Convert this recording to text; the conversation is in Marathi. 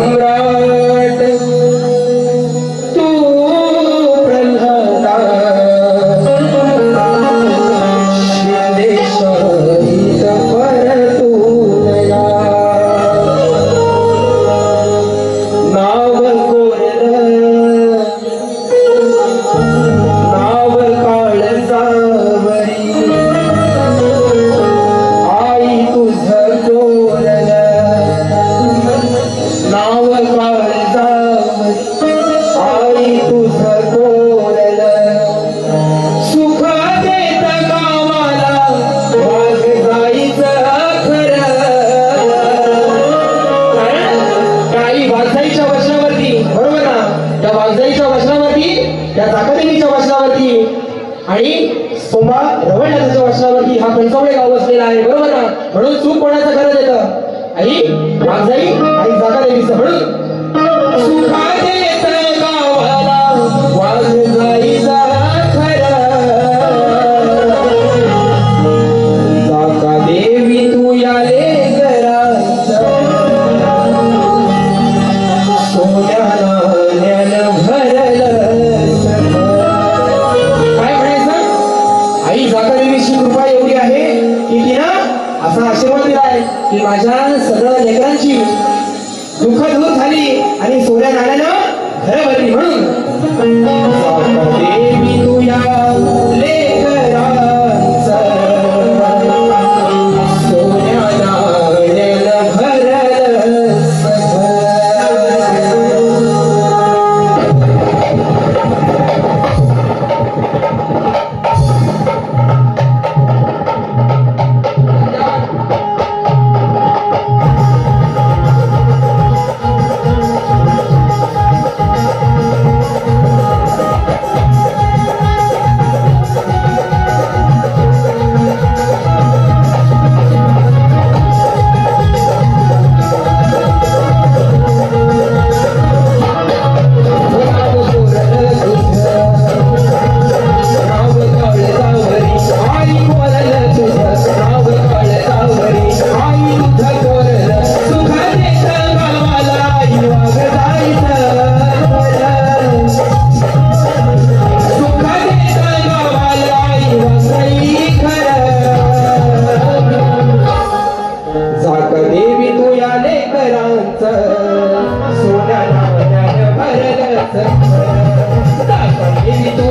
सम्राट तू प्रल्हादा शिंदेशाहीत परतूया नाव कोरलं नाव काळजावरी आई तुझं कोरलं नाव काळजावरी आई तुझं कोरलं सुख देत गावाला वाघ जायचं खरं काही वाघजाईच्या वचनावरती बरोबर ना त्या वाघजाईच्या वचनावरती त्या जाकादेवीच्या वचनावरती आणि सोमा रवळनाथाच्या वचनावरती हा कणकवडे गाव असलेला आहे बरोबर ना म्हणून चूक कोणाचं खरं देतं आई वाघजाई आणि जाकादेवीचं म्हणून सुखा देत गावाला वाघ जाईचा खरं जाकादेवी तू याले घराचं सोन्याला ज्ञान भरलं काय म्हणायचं आई जाकादेवीची कृपा एवढी आहे की तिनं असा आशीर्वाद दिला आहे की माझ्या सगळ्या लेकरांची दुःख दूर झाली आणि सोन्या नाण्यानं घर भरली म्हणून जाकादेवी तू या लेकरांचं सोन्या नाण्यानं भरलं सगळं. जाकादेवी तू या लेकरांचं सोन्या नाण्यानं भरलं सगळं. जाकादेवी तू